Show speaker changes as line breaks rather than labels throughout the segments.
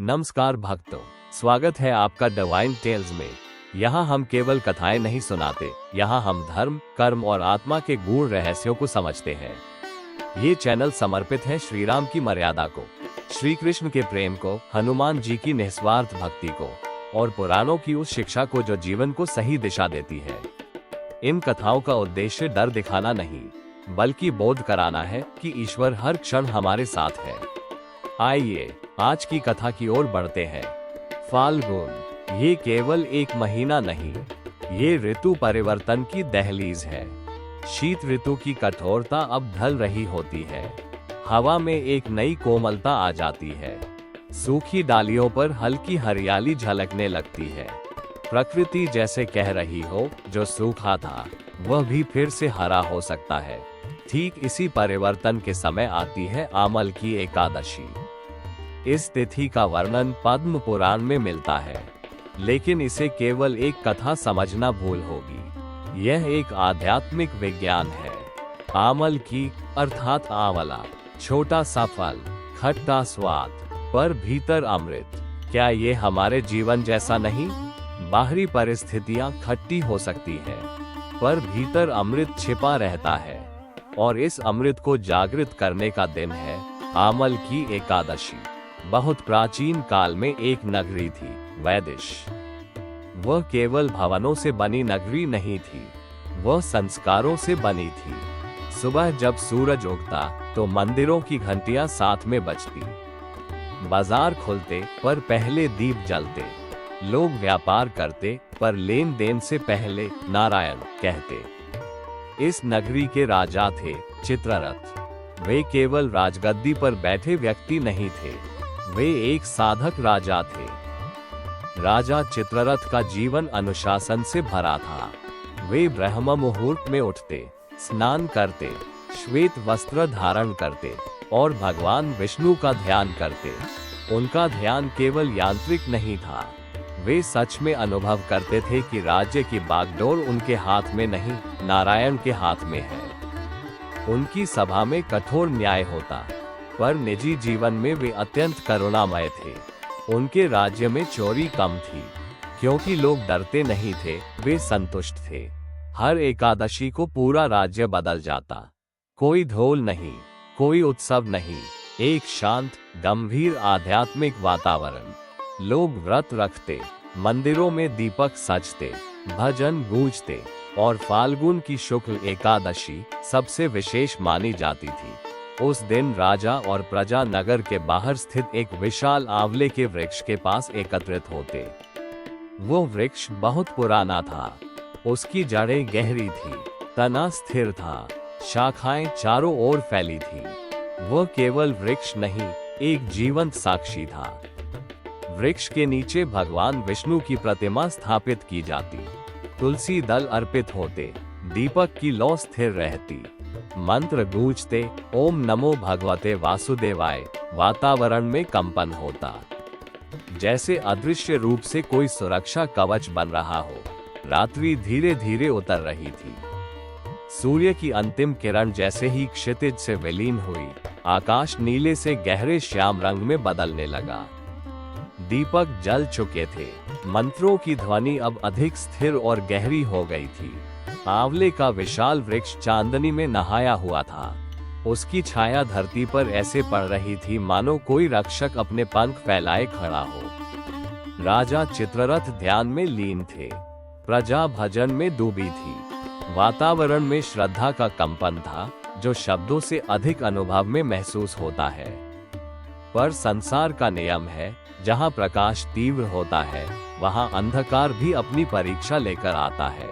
नमस्कार भक्तों, स्वागत है आपका डिवाइन टेल्स में। यहाँ हम केवल कथाएं नहीं सुनाते, यहाँ हम धर्म, कर्म और आत्मा के गूढ़ रहस्यों को समझते हैं। ये चैनल समर्पित है श्री राम की मर्यादा को, श्री कृष्ण के प्रेम को, हनुमान जी की निस्वार्थ भक्ति को और पुराणों की उस शिक्षा को जो जीवन को सही दिशा देती है। इन कथाओं का उद्देश्य डर दिखाना नहीं, बल्कि बोध कराना है कि ईश्वर हर क्षण हमारे साथ है। आइए आज की कथा की ओर बढ़ते हैं। फाल्गुन, ये केवल एक महीना नहीं, ये ऋतु परिवर्तन की दहलीज है। शीत ऋतु की कठोरता अब ढल रही होती है। हवा में एक नई कोमलता आ जाती है। सूखी डालियों पर हल्की हरियाली झलकने लगती है। प्रकृति जैसे कह रही हो, जो सूखा था वह भी फिर से हरा हो सकता है। ठीक इसी परिवर्तन के समय आती है आमल की एकादशी। इस तिथि का वर्णन पद्म पुराण में मिलता है, लेकिन इसे केवल एक कथा समझना भूल होगी। यह एक आध्यात्मिक विज्ञान है। आमल की अर्थात आंवला, छोटा सा फल, खट्टा स्वाद, पर भीतर अमृत। क्या ये हमारे जीवन जैसा नहीं? बाहरी परिस्थितियां खट्टी हो सकती है, पर भीतर अमृत छिपा रहता है। और इस अमृत को जागृत करने का दिन है आमल की एकादशी। बहुत प्राचीन काल में एक नगरी थी, वैदिश। वह केवल भवनों से बनी नगरी नहीं थी, वह संस्कारों से बनी थी। सुबह जब सूरज उगता तो मंदिरों की घंटियां साथ में बजती। बाजार खुलते पर पहले दीप जलते। लोग व्यापार करते पर लेन देन से पहले नारायण कहते। इस नगरी के राजा थे चित्ररथ। वे केवल राजगद्दी पर बैठे व्यक्ति नहीं थे, वे एक साधक राजा थे। राजा चित्ररथ का जीवन अनुशासन से भरा था। वे ब्रह्म मुहूर्त में उठते, स्नान करते, श्वेत वस्त्र धारण करते और भगवान विष्णु का ध्यान करते। उनका ध्यान केवल यांत्रिक नहीं था, वे सच में अनुभव करते थे कि राज्य की बागडोर उनके हाथ में नहीं, नारायण के हाथ में है। उनकी सभा में कठोर न्याय होता, पर निजी जीवन में वे अत्यंत करुणामय थे। उनके राज्य में चोरी कम थी, क्योंकि लोग डरते नहीं थे, वे संतुष्ट थे। हर एकादशी को पूरा राज्य बदल जाता। कोई ढोल नहीं, कोई उत्सव नहीं, एक शांत गंभीर आध्यात्मिक वातावरण। लोग व्रत रखते, मंदिरों में दीपक सजते, भजन गूंजते और फाल्गुन की शुक्ल एकादशी सबसे विशेष मानी जाती थी। उस दिन राजा और प्रजा नगर के बाहर स्थित एक विशाल आंवले के वृक्ष के पास एकत्रित होते। वो वृक्ष बहुत पुराना था, उसकी जड़ें गहरी थी, तना स्थिर था, शाखाएं चारों ओर फैली थी। वह केवल वृक्ष नहीं, एक जीवंत साक्षी था। वृक्ष के नीचे भगवान विष्णु की प्रतिमा स्थापित की जाती, तुलसी दल अर्पित होते, दीपक की लौ स्थिर रहती, मंत्र गूंजते, ओम नमो भगवते वासुदेवाय। वातावरण में कंपन होता, जैसे अदृश्य रूप से कोई सुरक्षा कवच बन रहा हो। रात्रि धीरे धीरे उतर रही थी। सूर्य की अंतिम किरण जैसे ही क्षितिज से विलीन हुई, आकाश नीले से गहरे श्याम रंग में बदलने लगा। दीपक जल चुके थे, मंत्रों की ध्वनि अब अधिक स्थिर और गहरी हो गई थी। आंवले का विशाल वृक्ष चांदनी में नहाया हुआ था। उसकी छाया धरती पर ऐसे पड़ रही थी मानो कोई रक्षक अपने पंख फैलाए खड़ा हो। राजा चित्ररथ ध्यान में लीन थे, प्रजा भजन में डूबी थी। वातावरण में श्रद्धा का कंपन था, जो शब्दों से अधिक अनुभव में महसूस होता है। पर संसार का नियम है, जहाँ प्रकाश तीव्र होता है, वहाँ अंधकार भी अपनी परीक्षा लेकर आता है।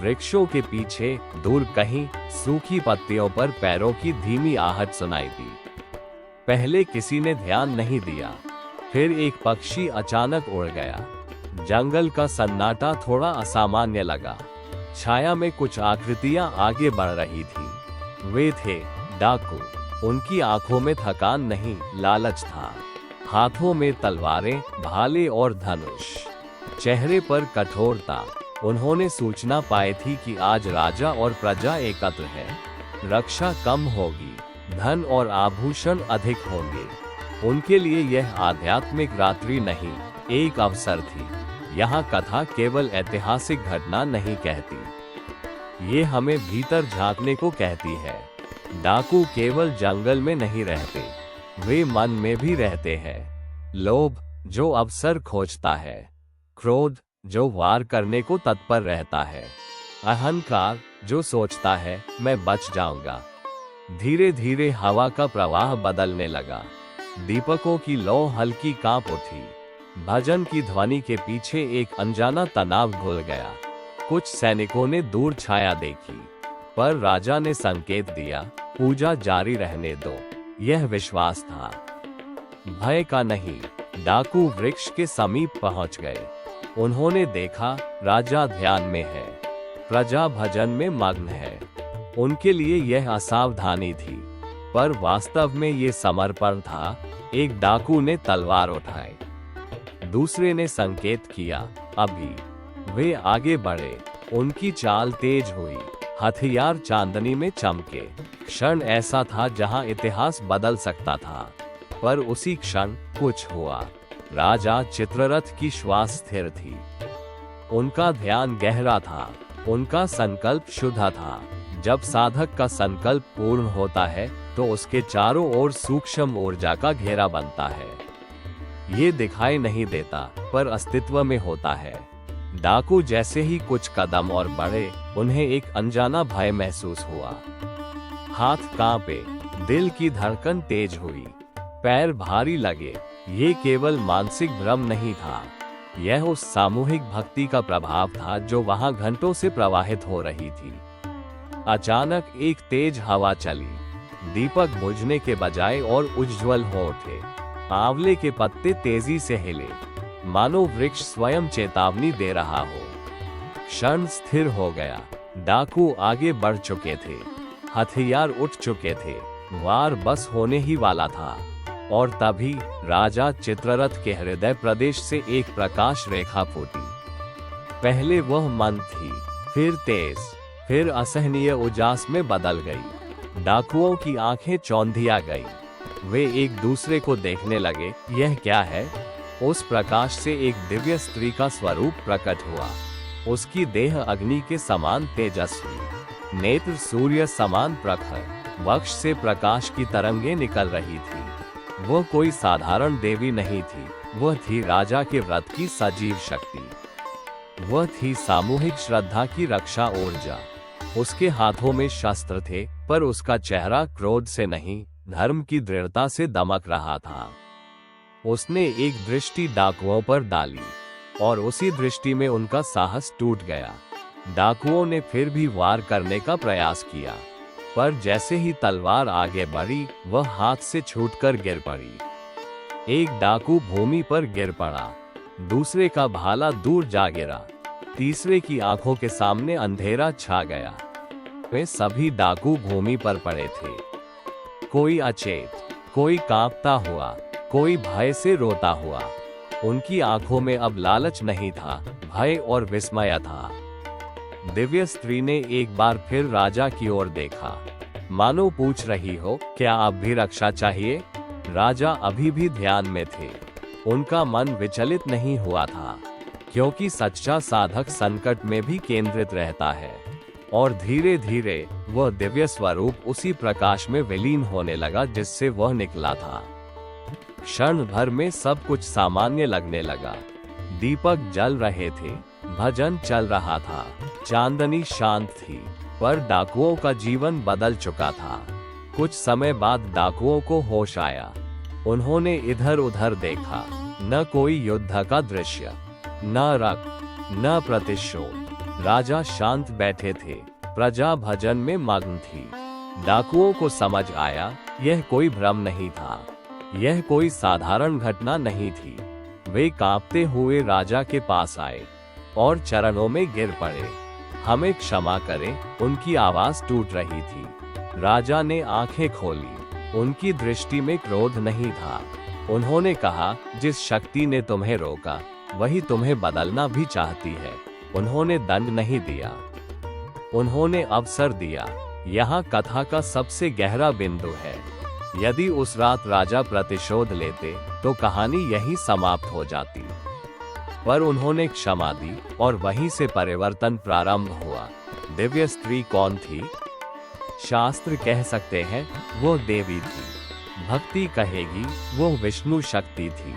वृक्षों के पीछे दूर कहीं सूखी पत्तियों पर पैरों की धीमी आहट सुनाई दी। पहले किसी ने ध्यान नहीं दिया, फिर एक पक्षी अचानक उड़ गया। जंगल का सन्नाटा थोड़ा असामान्य लगा। छाया में कुछ आकृतियां आगे बढ़ रही थी। वे थे डाकू। उनकी आंखों में थकान नहीं, लालच था। हाथों में तलवारें, भाले और धनुष, चेहरे पर कठोरता। उन्होंने सूचना पाई थी कि आज राजा और प्रजा एकत्र है। रक्षा कम होगी, धन और आभूषण अधिक होंगे। उनके लिए यह आध्यात्मिक रात्रि नहीं, एक अवसर थी। यहाँ कथा केवल ऐतिहासिक घटना नहीं कहती, ये हमें भीतर झांकने को कहती है। डाकू केवल जंगल में नहीं रहते, वे मन में भी रहते हैं। लोभ जो अवसर खोजता है, क्रोध जो वार करने को तत्पर रहता है, अहंकार जो सोचता है मैं बच जाऊंगा। धीरे धीरे हवा का प्रवाह बदलने लगा। दीपकों की लौ हल्की कांप उठी। भजन की ध्वनि के पीछे एक अनजाना तनाव घुल गया। कुछ सैनिकों ने दूर छाया देखी, पर राजा ने संकेत दिया, पूजा जारी रहने दो। यह विश्वास था, भय का नहीं। डाकू वृक्ष के समीप पहुंच गए। उन्होंने देखा, राजा ध्यान में है, प्रजा भजन में मग्न है। उनके लिए यह असावधानी थी, पर वास्तव में ये समर्पण था। एक डाकू ने तलवार उठाई, दूसरे ने संकेत किया, अभी। वे आगे बढ़े। उनकी चाल तेज हुई, हथियार चांदनी में चमके। क्षण ऐसा था जहां इतिहास बदल सकता था, पर उसी क्षण कुछ हुआ। राजा चित्ररथ की श्वास स्थिर थी। उनका ध्यान गहरा था, उनका संकल्प शुद्ध था। जब साधक का संकल्प पूर्ण होता है तो उसके चारों ओर सूक्ष्म ऊर्जा का घेरा बनता है। ये दिखाई नहीं देता, पर अस्तित्व में होता है। डाकू जैसे ही कुछ कदम और बढ़े, उन्हें एक अनजाना भय महसूस हुआ। हाथ कांपे, दिल की धड़कन तेज हुई, पैर भारी लगे। ये केवल मानसिक भ्रम नहीं था, यह उस सामूहिक भक्ति का प्रभाव था जो वहां घंटों से प्रवाहित हो रही थी। अचानक एक तेज हवा चली, दीपक बुझने के बजाय और उज्ज्वल हो उठे। आंवले के पत्ते तेजी से हिले, मानो वृक्ष स्वयं चेतावनी दे रहा हो। क्षण स्थिर हो गया। डाकू आगे बढ़ चुके थे, हथियार उठ चुके थे, वार बस होने ही वाला था। और तभी राजा चित्ररथ के हृदय प्रदेश से एक प्रकाश रेखा फूटी। पहले वह मंद थी, फिर तेज, फिर असहनीय उजास में बदल गई। डाकुओं की आंखें चौंधिया गई। वे एक दूसरे को देखने लगे। यह क्या है? उस प्रकाश से एक दिव्य स्त्री का स्वरूप प्रकट हुआ। उसकी देह अग्नि के समान तेजस्वी, नेत्र सूर्य समान प्रखर, वक्ष से प्रकाश की तरंगें निकल रही थी। वह कोई साधारण देवी नहीं थी, वह थी राजा के व्रत की सजीव शक्ति। वह थी सामूहिक श्रद्धा की रक्षा ऊर्जा। उसके हाथों में शस्त्र थे, पर उसका चेहरा क्रोध से नहीं, धर्म की दृढ़ता से दमक रहा था। उसने एक दृष्टि डाकुओं पर डाली, और उसी दृष्टि में उनका साहस टूट गया। डाकुओं ने फिर भी वार करने का प्रयास किया, पर जैसे ही तलवार आगे बढ़ी, वह हाथ से छूटकर गिर पड़ी। एक डाकू भूमि पर गिर पड़ा, दूसरे का भाला दूर जा गिरा, तीसरे की आंखों के सामने अंधेरा छा गया। वे सभी डाकू भूमि पर पड़े थे, कोई अचेत, कोई कांपता हुआ, कोई भय से रोता हुआ। उनकी आंखों में अब लालच नहीं था, भय और विस्मय था। दिव्य स्त्री ने एक बार फिर राजा की ओर देखा, मानो पूछ रही हो, क्या आप भी रक्षा चाहिए? राजा अभी भी ध्यान में थे। उनका मन विचलित नहीं हुआ था, क्योंकि सच्चा साधक संकट में भी केंद्रित रहता है। और धीरे धीरे वह दिव्य स्वरूप उसी प्रकाश में विलीन होने लगा जिससे वह निकला था। क्षण भर में सब कुछ सामान्य लगने लगा। दीपक जल रहे थे, भजन चल रहा था, चांदनी शांत थी, पर डाकुओं का जीवन बदल चुका था। कुछ समय बाद डाकुओं को होश आया। उन्होंने इधर उधर देखा, न कोई युद्ध का दृश्य, न रक्त, न प्रतिशोध। राजा शांत बैठे थे, प्रजा भजन में मग्न थी। डाकुओं को समझ आया, यह कोई भ्रम नहीं था, यह कोई साधारण घटना नहीं थी। वे कांपते हुए राजा के पास आए और चरणों में गिर पड़े। हमें क्षमा करें, उनकी आवाज टूट रही थी। राजा ने आंखें खोली, उनकी दृष्टि में क्रोध नहीं था। उन्होंने कहा, जिस शक्ति ने तुम्हें रोका, वही तुम्हें बदलना भी चाहती है। उन्होंने दंड नहीं दिया, उन्होंने अवसर दिया। यहाँ कथा का सबसे गहरा बिंदु है। यदि उस रात राजा प्रतिशोध लेते तो कहानी यहीं समाप्त हो जाती, पर उन्होंने क्षमा दी और वहीं से परिवर्तन प्रारंभ हुआ। दिव्य स्त्री कौन थी? शास्त्र कह सकते हैं वो देवी थी, भक्ति कहेगी वो विष्णु शक्ति थी,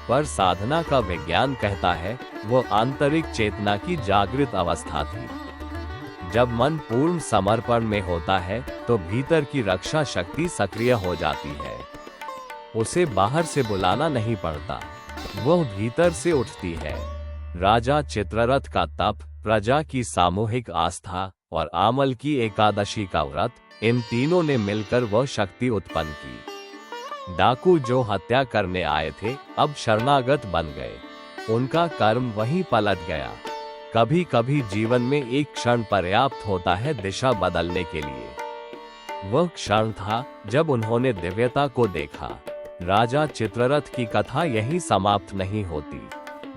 पर साधना का विज्ञान कहता है वो आंतरिक चेतना की जागृत अवस्था थी। जब मन पूर्ण समर्पण में होता है तो भीतर की रक्षा शक्ति सक्रिय हो जाती है। उसे बाहर से बुलाना नहीं पड़ता, वह भीतर से उठती है। राजा चित्ररथ का तप, प्रजा की सामूहिक आस्था और आमल की एकादशी का व्रत, इन तीनों ने मिलकर वह शक्ति उत्पन्न की। डाकू जो हत्या करने आए थे अब शरणागत बन गए, उनका कर्म वहीं पलट गया। कभी कभी जीवन में एक क्षण पर्याप्त होता है दिशा बदलने के लिए। वह क्षण था जब उन्होंने दिव्यता को देखा। राजा चित्ररथ की कथा यहीं समाप्त नहीं होती,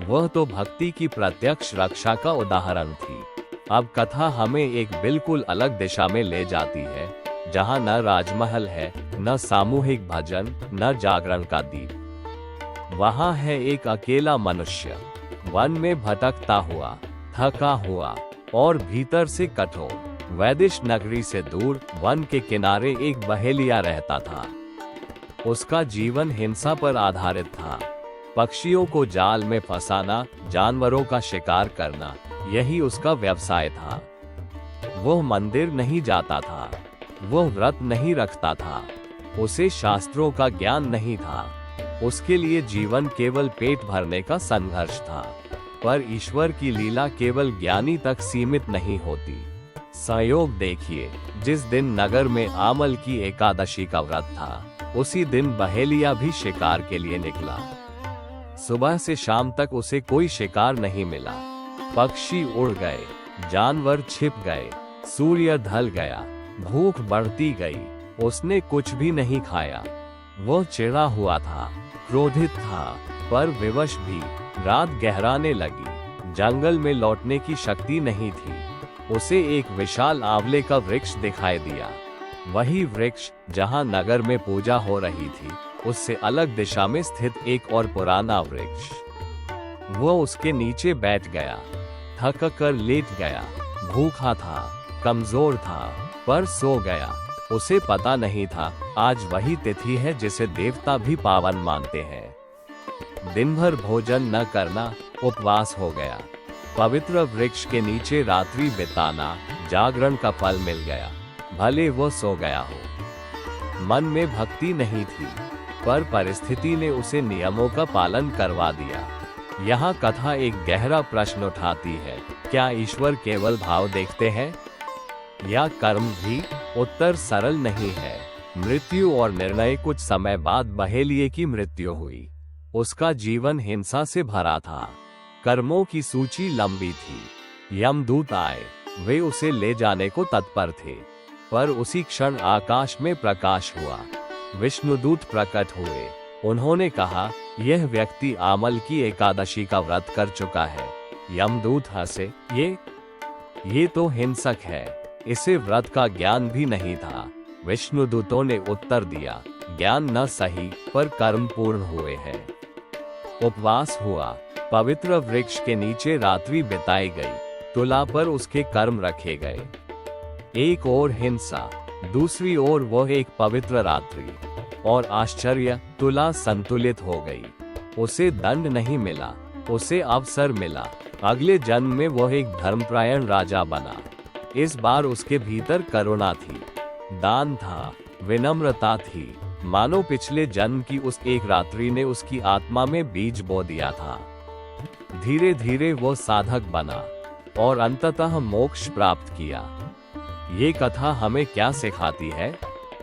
वह तो भक्ति की प्रत्यक्ष रक्षा का उदाहरण थी। अब कथा हमें एक बिल्कुल अलग दिशा में ले जाती है, जहां न राजमहल है, न सामूहिक भजन, न जागरण का दीप। वहां है एक अकेला मनुष्य, वन में भटकता हुआ, थका हुआ और भीतर से कठोर। वैदिश नगरी से दूर वन के किनारे एक बहेलिया रहता था। उसका जीवन हिंसा पर आधारित था। पक्षियों को जाल में फंसाना, जानवरों का शिकार करना, यही उसका व्यवसाय था। वह मंदिर नहीं जाता था, वह व्रत नहीं रखता था, उसे शास्त्रों का ज्ञान नहीं था। उसके लिए जीवन केवल पेट भरने का संघर्ष था। पर ईश्वर की लीला केवल ज्ञानी तक सीमित नहीं होती। संयोग देखिए, जिस दिन नगर में आमल की एकादशी का व्रत था, उसी दिन बहेलिया भी शिकार के लिए निकला। सुबह से शाम तक उसे कोई शिकार नहीं मिला। पक्षी उड़ गए, जानवर छिप गए, सूर्य ढल गया, भूख बढ़ती गई, उसने कुछ भी नहीं खाया। वह चिढ़ा हुआ था, क्रोधित था, पर विवश भी। रात गहराने लगी, जंगल में लौटने की शक्ति नहीं थी। उसे एक विशाल आंवले का वृक्ष दिखाई दिया, वही वृक्ष जहां नगर में पूजा हो रही थी, उससे अलग दिशा में स्थित एक और पुराना वृक्ष। वो उसके नीचे बैठ गया, थक कर लेट गया, भूखा था, कमजोर था, पर सो गया। उसे पता नहीं था आज वही तिथि है जिसे देवता भी पावन मानते हैं। दिन भर भोजन न करना, उपवास हो गया। पवित्र वृक्ष के नीचे रात्रि बिताना, जागरण का फल मिल गया, भले वो सो गया हो। मन में भक्ति नहीं थी, पर परिस्थिति ने उसे नियमों का पालन करवा दिया। यहाँ कथा एक गहरा प्रश्न उठाती है, क्या ईश्वर केवल भाव देखते हैं या कर्म भी? उत्तर सरल नहीं है। मृत्यु और निर्णय। कुछ समय बाद बहेलिये की मृत्यु हुई। उसका जीवन हिंसा से भरा था, कर्मों की सूची लंबी थी। यमदूत आए, वे उसे ले जाने को तत्पर थे, पर उसी क्षण आकाश में प्रकाश हुआ। विष्णुदूत प्रकट हुए, उन्होंने कहा, यह व्यक्ति आमल की एकादशी का व्रत कर चुका है। यमदूत हंसे, ये तो हिंसक है, इसे व्रत का ज्ञान भी नहीं था। विष्णुदूतों ने उत्तर दिया, ज्ञान न सही, पर कर्म पूर्ण हुए हैं। उपवास हुआ, पवित्र वृक्ष के नीचे रात्रि बिताई गई, तुला पर उसके कर्म रखे गए। एक ओर हिंसा, दूसरी ओर वह एक पवित्र रात्रि, और आश्चर्य, तुला संतुलित हो गई। उसे दंड नहीं मिला, उसे अवसर मिला। अगले जन्म में वह एक धर्मपरायण राजा बना। इस बार उसके भीतर करुणा थी, दान था, विनम्रता थी, मानो पिछले जन्म की उस एक रात्रि ने उसकी आत्मा में बीज बो दिया था। धीरे धीरे वो साधक बना और अंततः मोक्ष प्राप्त किया। ये कथा हमें क्या सिखाती है?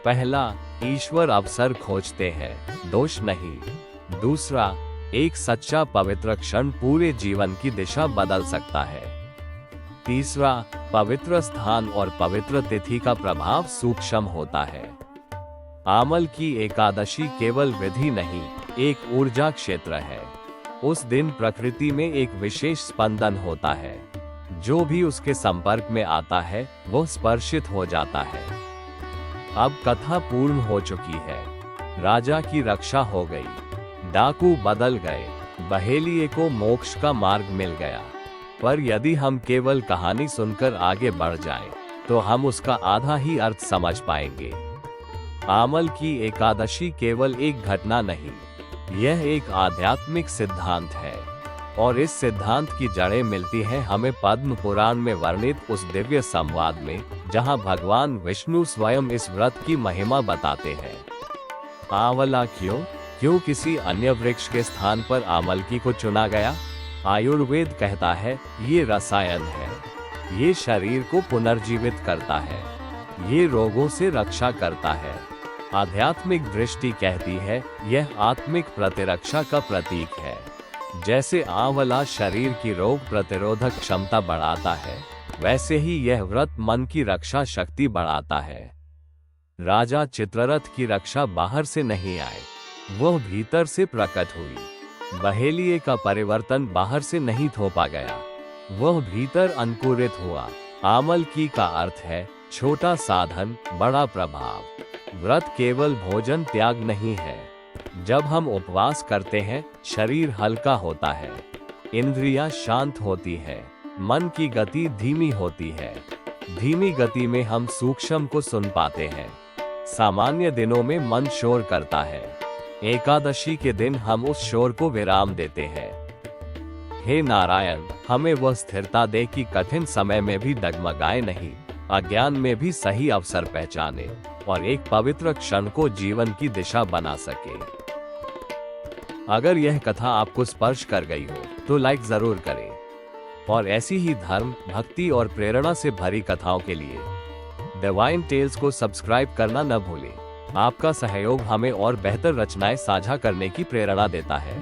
पहला, ईश्वर अवसर खोजते हैं, दोष नहीं। दूसरा, एक सच्चा पवित्र क्षण पूरे जीवन की दिशा बदल सकता है। तीसरा, पवित्र स्थान और पवित्र तिथि का प्रभाव सूक्ष्म होता है। आमल की एकादशी केवल विधि नहीं, एक ऊर्जा क्षेत्र है। उस दिन प्रकृति में एक विशेष स्पंदन होता है, जो भी उसके संपर्क में आता है वो स्पर्शित हो जाता है। अब कथा पूर्ण हो चुकी है। राजा की रक्षा हो गई, डाकू बदल गए, बहेलिये को मोक्ष का मार्ग मिल गया। पर यदि हम केवल कहानी सुनकर आगे बढ़ जाएं, तो हम उसका आधा ही अर्थ समझ पाएंगे। आमल की एकादशी केवल एक घटना नहीं, यह एक आध्यात्मिक सिद्धांत है, और इस सिद्धांत की जड़ें मिलती हैं हमें पद्म पुराण में वर्णित उस दिव्य संवाद में, जहां भगवान विष्णु स्वयं इस व्रत की महिमा बताते हैं। आंवला क्यों? क्यों किसी अन्य वृक्ष के स्थान पर आमलकी को चुना गया? आयुर्वेद कहता है ये रसायन है, ये शरीर को पुनर्जीवित करता है, ये रोगों से रक्षा करता है। आध्यात्मिक दृष्टि कहती है यह आत्मिक प्रतिरक्षा का प्रतीक है। जैसे आंवला शरीर की रोग प्रतिरोधक क्षमता बढ़ाता है, वैसे ही यह व्रत मन की रक्षा शक्ति बढ़ाता है। राजा चित्ररथ की रक्षा बाहर से नहीं आई, वह भीतर से प्रकट हुई। बहेलिये का परिवर्तन बाहर से नहीं थोपा गया, वह भीतर अंकुरित हुआ। आमलकी का अर्थ है छोटा साधन, बड़ा प्रभाव। व्रत केवल भोजन त्याग नहीं है। जब हम उपवास करते हैं, शरीर हल्का होता है, इंद्रियां शांत होती है, मन की गति धीमी होती है। धीमी गति में हम सूक्ष्म को सुन पाते हैं। सामान्य दिनों में मन शोर करता है, एकादशी के दिन हम उस शोर को विराम देते हैं। हे नारायण, हमें वह स्थिरता दे कि कठिन समय में भी डगमगाए नहीं, अज्ञान में भी सही अवसर पहचाने और एक पवित्र क्षण को जीवन की दिशा बना सके। अगर यह कथा आपको स्पर्श कर गई हो तो लाइक जरूर करें, और ऐसी ही धर्म, भक्ति और प्रेरणा से भरी कथाओं के लिए डिवाइन टेल्स को सब्सक्राइब करना न भूलें। आपका सहयोग हमें और बेहतर रचनाएं साझा करने की प्रेरणा देता है।